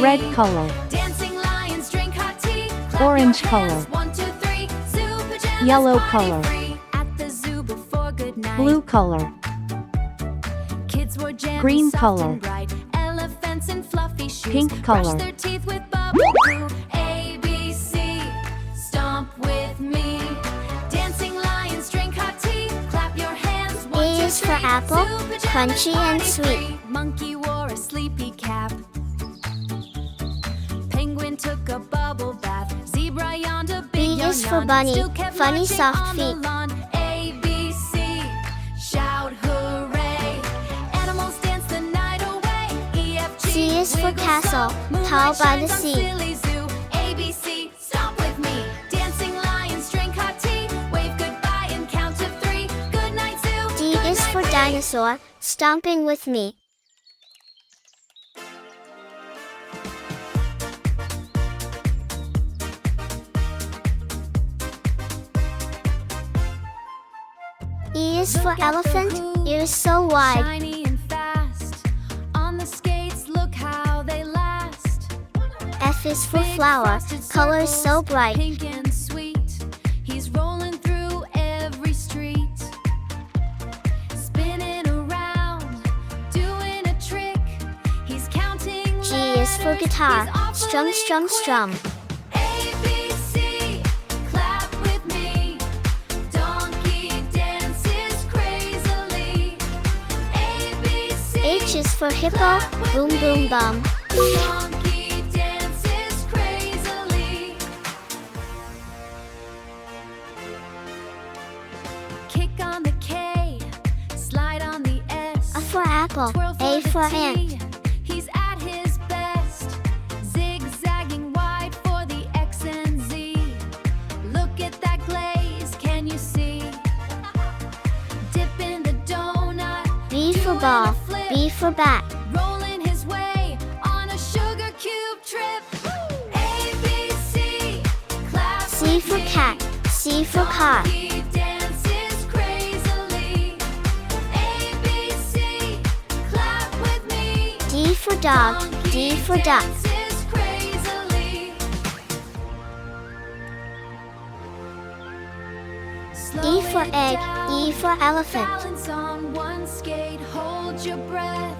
Red color. Dancing lions drink hot tea. Clap Orange your hands. color. 1, 2, 3. Zoo pajamas, Yellow party color. free. At the zoo before good night. Blue color. Kids wore jammies, Green soft color. and bright. Elephants in fluffy shoes. Pink color. Brush their teeth with bubble glue. A, B, C. Stomp with me. Dancing lions drink hot tea. Clap your hands. 1, A 2, is for 3. apple, Zoo pajamas, crunchy and party sweet. free. Monkey wore a sleepy cap. Penguin took a bubble bath. Zebra yawned a big B yawn is for yawn. bunny, Stu kept funny marching soft on the feet. lawn. A, B, C. Shout hooray. Animals dance the night away. E, F, G. C is for wiggle castle, slow. Moonlight tall by the shines on sea. silly zoo. A, B, C. Stomp with me. Dancing lions drink hot tea. Wave goodbye and count to 3. Good night, zoo. D Good is night, for free. dinosaur, stomping with me. E is for Look at the elephant, hooves, ears so wide. shiny and fast. On the skates, look how they last. F is for Big flower, frosted colors so circles, bright. pink and sweet. He's rolling through every street, spinning around, doing a trick. He's counting G is for letters, guitar, he's strum, awfully strum, quick. strum. A, B, C, clap with me. Donkey dances crazily. A, B, C. H is for hippo, boom boom bum. Donkey dances crazily. Kick on the K, slide on the S. A for apple, Twirl A the for T. ant. He's at his best, zigzagging wide for the X and Z. Look at that glaze, can you see? Dip in the donut, B for doing ball, a flip. B for bat. Rolling his way on a sugar cube trip. A, B, C, clap C with for me. cat, C for car. Donkey dances crazily. A, B, C, clap with me. D for dog, D for duck. Dances crazily. Slow E for it egg, down. E for elephant. Balance on one skate, hold your breath.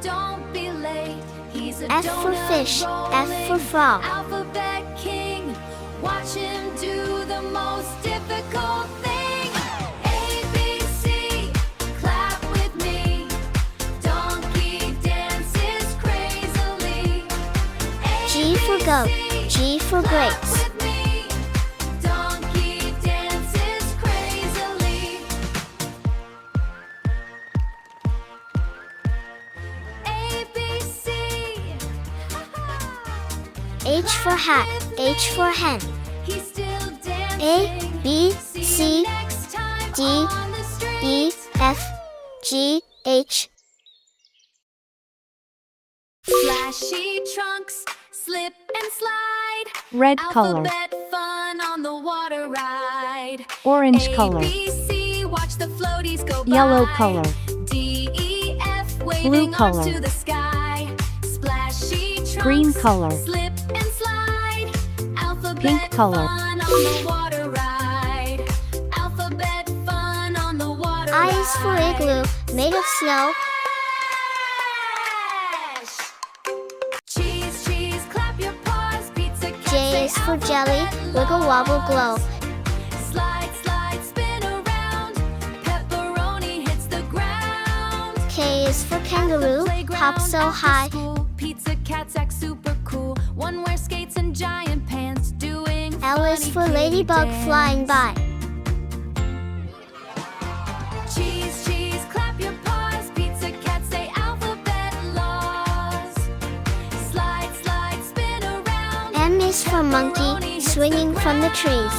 Don't be late. He's a F for donut fish, F for rolling frog. alphabet king. Watch him do the most difficult thing. A, B, C, clap with me. Donkey dances crazily. A, G for B, goat, C, G for clap grapes. with me. Donkey dances crazily. A, B, C. H for hat, H for hen. He's still dancing. A, B, See C, you next time D, on the E, street. F, G, H. Flashy trunks, slip and slide. Red color. Alphabet fun on the water ride. Orange A, color. B, C, watch the floaties go by. Yellow color. D, E, F, Blue waving arms color. to the sky. Splashy trunks, Green color. slip and slide. Alphabet Pink color. fun on the water ride. Alphabet fun on the water I is for ride. igloo, made of snow. Splash! Cheese, cheese, clap your paws. Pizza cat, J say is for jelly, alphabet wiggle wobble laws. glow. Slide, slide, spin around. Pepperoni hits the ground. K is for kangaroo, Playground hop so after high. school. Pizza cats act super cool. One wears skates and giant pants, doing L is funny for kitty ladybug dance. flying by. Cheese, cheese, clap your paws. Pizza cats say alphabet laws. Slide, slide, spin around. M is for monkey, swinging from the trees.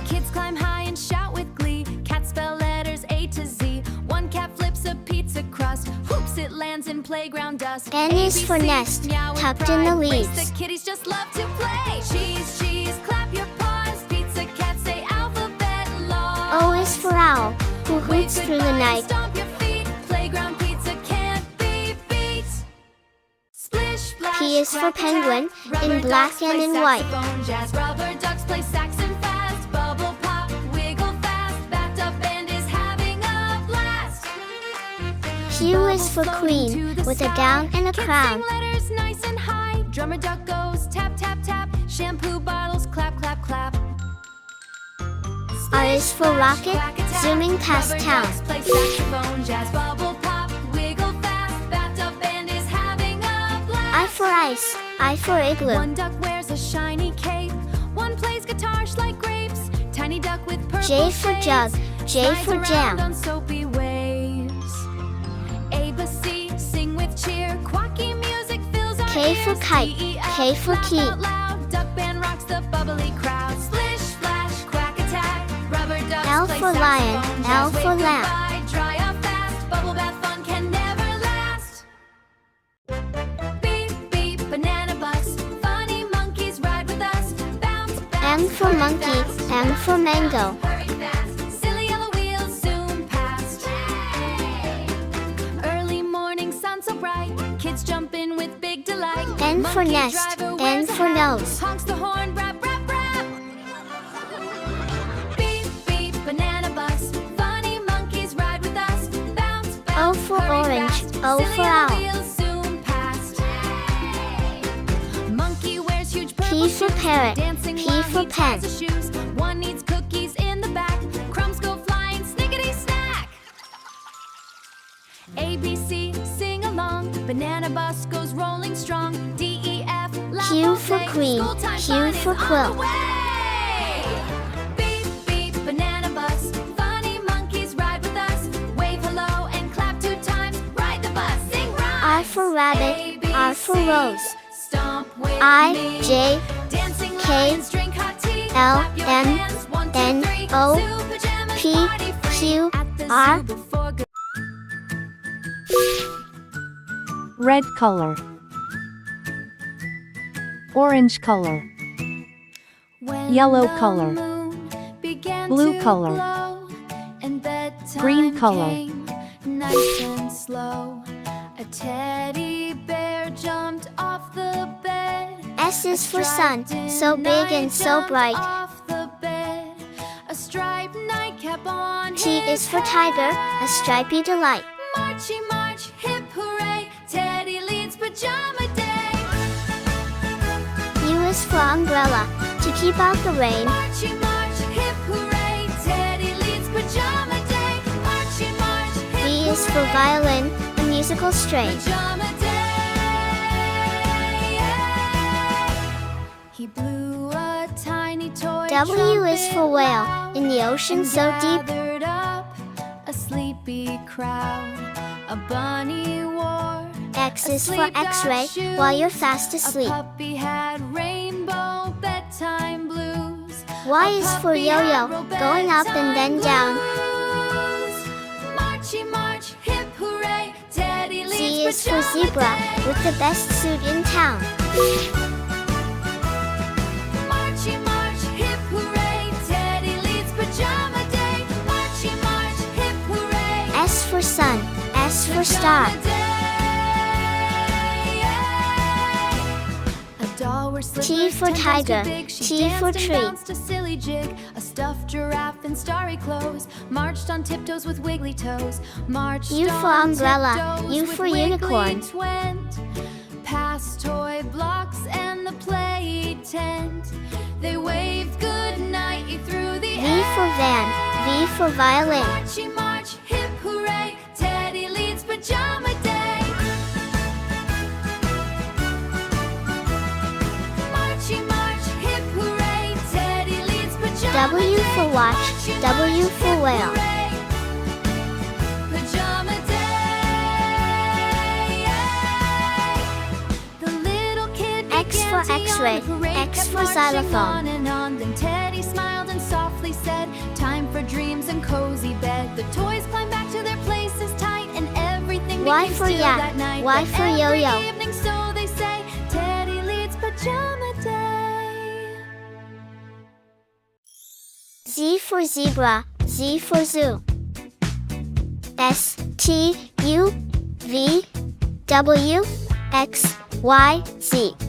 Kids climb high and shout with glee. Cats spell letters A to Z. One cat flips a pizza crust. Hoops, it lands in playground dust. N is for ABC, nest, meow with tucked in the pride. Race leaves. the kitties just love to play. Cheese, cheese, clap your paws. Pizza cats say alphabet laws. O is for owl, who Wave hoots through the goodbye, night. stomp your feet. Playground pizza can't be beat. Splish, splash, P P is for penguin, in black and in white. Jazz, rubber ducks play sax and fast. Bubble pop, wiggle fast. Bathtub band is having a blast. Q is for queen, with a gown and a Kids crown. sing letters nice and high. Drummer duck goes tap, tap, tap. Shampoo bottles clap, clap, clap. R is for rocket, zooming past town. Play saxophone, jazz, bubble pop, wiggle fast. Bathtub band is having a blast. I for ice, I for igloo. One duck wears a shiny cape. One plays guitars like grapes. Tiny duck with purple J for jug, shades. J Slides for around jam. on soapy waves. A, B, C, sing with cheer. Quacky music fills our K for ears. kite, D, E, F, K for laugh key. out loud. Duck band rocks the bubbly crowd. Splish, splash, quack attack. Rubber ducks L play for lion, saxophone, L jazz, for wave lamb. goodbye, dry up fast. Bubble bath fun can never last. Beep, beep, banana bus. Funny monkeys ride with us. Bounce, bounce, M for hurry monkey, fast. M for mango. Hurry fast. Silly yellow wheels zoom past. Early morning sun so bright. Kids jump in with big delight. N for Monkey nest, driver N wears a for hat. nose. Honks the horn, rap, rap, rap. Beep, beep, banana bus. Funny monkeys ride with us. Bounce, O bounce, for hurry orange, fast. O Silly for yellow owl. wheels zoom past. Monkey wears huge P purple for shoes. parrot, Dancing P while for he pen. ties his shoes. One needs cookies in the back. Crumbs go flying, snickety snack. A, B, C, sing along. Banana bus goes rolling strong. D, E, F, laugh Q all for day. queen, School time Q fun for is on quilt. the way. Beep, beep, banana bus. Funny monkeys ride with us. Wave hello and clap 2 times. Ride the bus, sing rhymes. R for rabbit, A, B, R for C, rose. Stomp with I, me. J, Dancing K, lions drink hot tea. L, Clap your M, hands. 1, 2, N, 3. O, Zoo pajamas, P, party free. Q, At the R. zoo before good. Red color. Orange color. When Yellow the color. moon began Blue to color. glow, and bedtime Green color. came, nice and slow. A teddy bear jumped off the bed. S is A for sun, striped so big and knight so jumped bright. Off the bed. A striped nightcap on T his is for tiger, head. a stripy delight. Marchy march, hip hooray, Teddy leads pajama day. U is for umbrella, to keep out the rain. Marchy march, hip hooray, Teddy leads pajama day. Marchy march, hip V is for violin, a musical strain. pajama day. He blew a tiny toy W is for trumpet whale, loud in the ocean and so deep. gathered up a sleepy crowd. A bunny wore X a is for sleep-dog X-ray, shoes. while you're fast A asleep. puppy had rainbow bedtime blues. Y A is for puppy had yo-yo, roll going up and then bedtime down. blues. Marchy march, hip hooray, Teddy leads Z is for pajama zebra, day. with the best suit in town. Marchy march, hip hooray, Teddy leads pajama day. Marchy march, hip hooray. S for sun, S for star. Pajama day. A doll where T slippers for 10 times too tiger, big. She T danced for and tree. bounced a silly jig. A stuffed giraffe in starry clothes marched on tiptoes with wiggly toes. Marched U for on umbrella, tiptoes U with for wiggly unicorn. twent. Past toy blocks and the play tent. They waved good night through the V for van, V for violin. Marchy march, hip hooray, Teddy leads pajama day. Marchy march, hip hooray, Teddy leads pajama W day. for watch, Marchy W march, for hip whale. hooray, pajama day. The little kid X began for to yawn. X-ray, The parade X kept for marching xylophone. on and on. Then Teddy smiled and softly said, "Time for dreams and cozy bed." The toys climbed back to their places tight, and everything Y became for still yak, that night. Y But for every yo-yo. evening, so they say, Teddy leads pajama day. Z for zebra, Z for zoo. S, T, U, V, W, X, Y, Z.